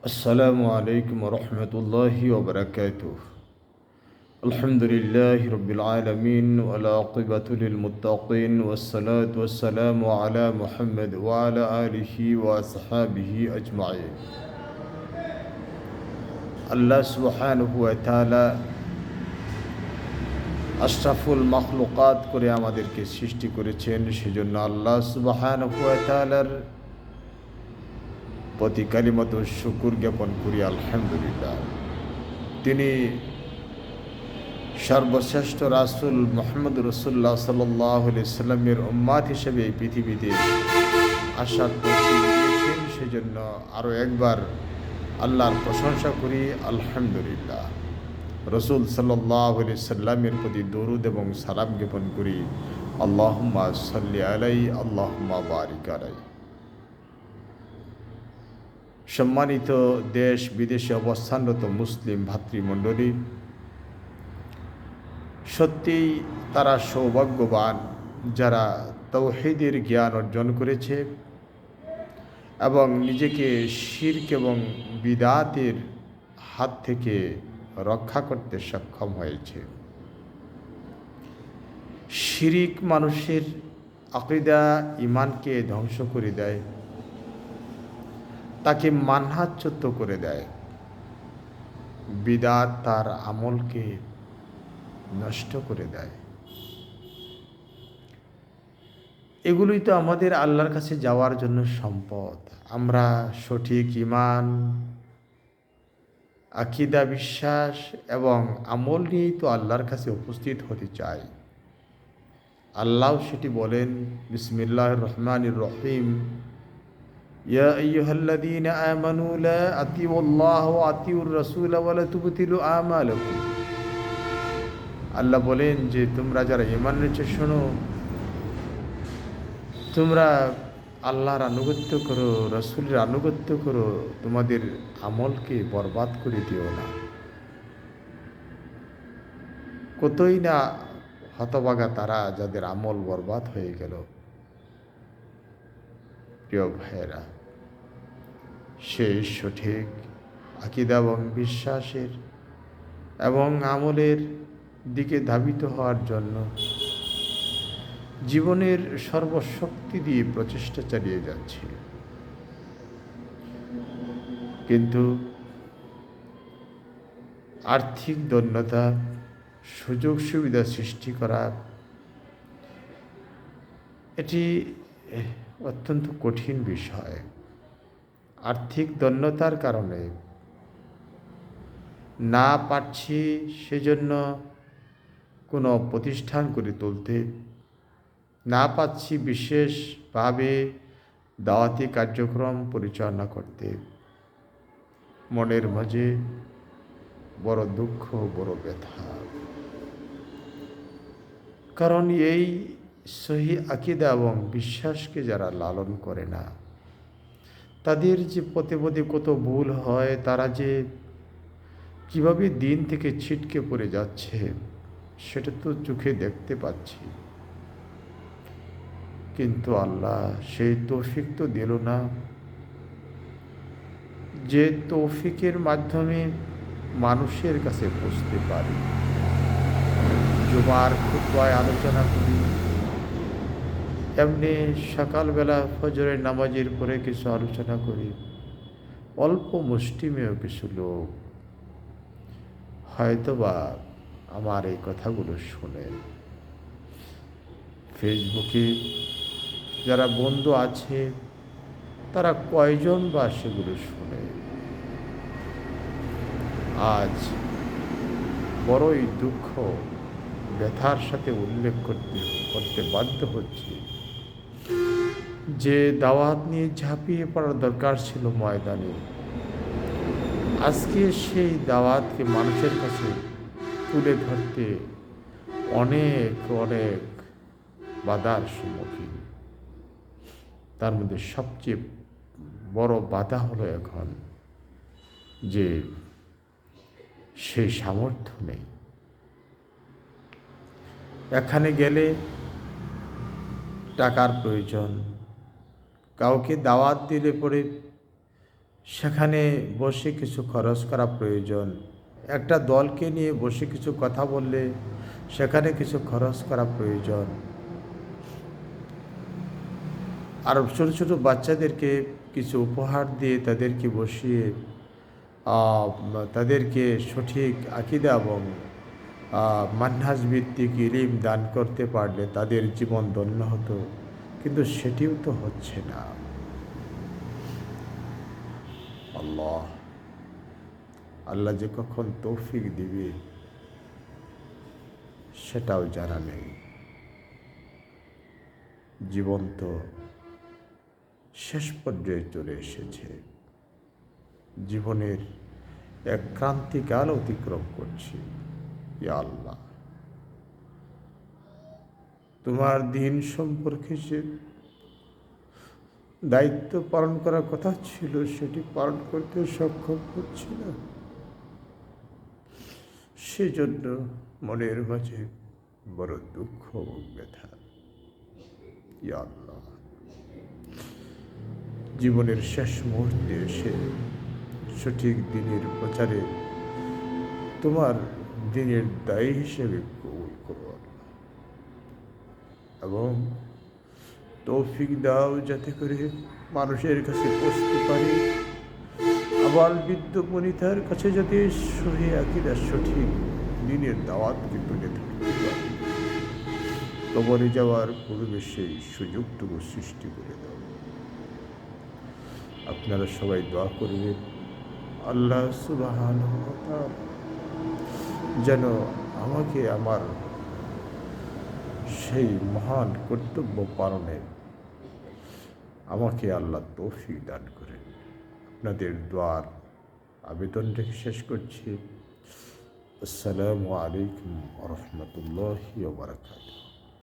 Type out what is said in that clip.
السلام عليكم ورحمة الله وبركاته. الحمد لله رب العالمين والعاقبة للمتقين والصلاة والسلام على محمد وعلى آله وأصحابه أجمعين. আল্লাহ সুবহানাহু ওয়া তাআলা আশরাফুল মাখলুকাত করে আমাদেরকে সৃষ্টি করেছেন, সেজন্য আল্লাহ সুবহানাহু ওয়া তাআলার প্রতি কালিমাত শুকর জ্ঞাপন করি আলহামদুলিল্লাহ। তিনি সর্বশ্রেষ্ঠ রাসূল মুহাম্মদ রাসূলুল্লাহ সাল্লাল্লাহু আলাইহি সাল্লামের উম্মত হিসেবে এই পৃথিবীতে আসার তৌফিক দিয়েছেন, সেজন্য আরও একবার আল্লাহর প্রশংসা করি আলহামদুলিল্লাহ। রাসূল সাল্লাল্লাহু আলাইহি সাল্লামের প্রতি দরুদ এবং সালাম জ্ঞাপন করি আল্লাহুম্মা সাল্লি আলাইহি আল্লাহুম্মা বারিক আলাইহি। সম্মানিত দেশ বিদেশে অবস্থানরত মুসলিম ভাতৃমণ্ডলী, সত্যিই তারা সৌভাগ্যবান যারা তাওহীদের জ্ঞান অর্জন করেছে এবং নিজেকে শিরক এবং বিদআতের হাত থেকে রক্ষা করতে সক্ষম হয়েছে। শিরিক মানুষের আকীদা ঈমানকে ধ্বংস করে দেয়, তাকে মানহাচ্যুত করে দেয়। বিদআত তার আমলকে নষ্ট করে দেয়। এগুলোই তো আমাদের আল্লাহর কাছে যাওয়ার জন্য সম্পদ। আমরা সঠিক ঈমান, আকীদা, বিশ্বাস এবং আমল নিয়েই তো আল্লাহর কাছে উপস্থিত হতে চাই। আল্লাহ সেটি বলেন, বিসমিল্লাহির রহমানির রহিম, ইয়া আইয়ুহাল্লাযীনা আমানু লা আতিউল্লাহ ওয়া আতিউর রাসূল ওয়া লা তুবতিলু আমালাকুম। আল্লাহ বলেন যে তোমরা যারা ঈমান এনেছো, শোনো, তোমরা আল্লাহর আনুগত্য করো, রাসূলের আনুগত্য করো, তোমাদের আমলকে বরবাদ করে দিও না। কতই না হতভাগা তারা যাদের আমল বরবাদ হয়ে গেল। প্রিয় ভাইয়েরা, সেই সঠিক আকীদা এবং বিশ্বাসের এবং আমলের দিকে ধাবিত হওয়ার জন্য জীবনের সর্বশক্তি দিয়ে প্রচেষ্টা চালিয়ে যাচ্ছে, কিন্তু আর্থিক দৈন্যতা, সুযোগ সুবিধা সৃষ্টি করা এটি অত্যন্ত কঠিন বিষয়। আর্থিক দৈন্যতার কারণে না পারছি সেজন্য কোনো প্রতিষ্ঠান গড়ে তুলতে, না পাচ্ছি বিশেষভাবে দাওয়াতি কার্যক্রম পরিচালনা করতে, মনের মাঝে বড় দুঃখ, বড় ব্যথা। কারণ এই সহি আকীদা এবং বিশ্বাসকে যারা লালন করে না, তাদের যে পদে পদে কত ভুল হয়, তারা যে কিভাবে দিন থেকে ছিটকে পড়ে যাচ্ছে সেটা তো চোখে দেখতে পাচ্ছি। কিন্তু আল্লাহ সেই তৌফিক তো দিল না, যে তৌফিকের মাধ্যমে মানুষের কাছে পৌঁছতে পারি। জুমার খুতবায় আলোচনা করি, এমনি সকালবেলা ফজরের নামাজের পরে কিছু আলোচনা করি। অল্প মুষ্টিমেয় কিছু লোক হয়তোবা আমার এই কথাগুলো শুনে। ফেসবুকে যারা বন্ধু আছে তারা কয়জন বা সেগুলো শুনে। আজ বড়ই দুঃখ, ব্যথার সাথে উল্লেখ করতে বাধ্য হচ্ছে যে দাওয়াত নিয়ে ঝাঁপিয়ে পড়ার দরকার ছিল ময়দানে, আজকে সেই দাওয়াতকে মানুষের কাছে তুলে ধরতে অনেক অনেক বাধার সম্মুখীন। তার মধ্যে সবচেয়ে বড় বাধা হলো এখন যে সেই সামর্থ্য নেই। এখানে গেলে টাকার প্রয়োজন, কাউকে দাওয়াত দিলে পরে সেখানে বসে কিছু খরচ করা প্রয়োজন। একটা দলকে নিয়ে বসে কিছু কথা বললে সেখানে কিছু খরচ করা প্রয়োজন। আর ছোটো ছোটো বাচ্চাদেরকে কিছু উপহার দিয়ে তাদেরকে বসিয়ে তাদেরকে সঠিক আকীদা এবং মানহাজ ভিত্তিক ইলম দান করতে পারলে তাদের জীবন ধন্য হতো, কিন্তু সেটিও তো হচ্ছে না। আল্লাহ আল্লাহ যে কখন তৌফিক দিবে সেটাও জানা নেই। জীবন তো শেষ পর্যায়ে চলে এসেছে, জীবনের এক ক্রান্তিকাল অতিক্রম করছি। ইয়া আল্লাহ, তোমার দিন সম্পর্কে যে দায়িত্ব পালন করার কথা ছিল সেটি পালন করতে সক্ষম হচ্ছি না, সেজন্য মনের মাঝে বড় দুঃখ এবং ব্যথা। ইয়া আল্লাহ, জীবনের শেষ মুহূর্তে এসে সঠিক দিনের প্রচারে তোমার দিনের দায়ী হিসেবে কবুল করো এবং তৌফিক দাও যাতে করে মানুষের কাছে পৌঁছতে পারি, আবার বৃদ্ধ বনিতার কাছে যাতে সহি আকীদার সঠিক দিনের দাওয়াতকে তুলে ধরতে পারি। কবরে যাওয়ার পূর্বে সেই সুযোগটুকু সৃষ্টি করে দাও। আপনারা সবাই দোয়া করবেন আল্লাহ সুবহানাহু ওয়া তাআলা যেন আমাকে আমার সেই মহান কর্তব্য পালনে আমাকে আল্লাহ তৌফিক দান করেন। আপনাদের দোয়ার আবেদন রেখে শেষ করছি। আসসালামু আলাইকুম ওয়া রাহমাতুল্লাহি ওয়া বারাকাতুহু।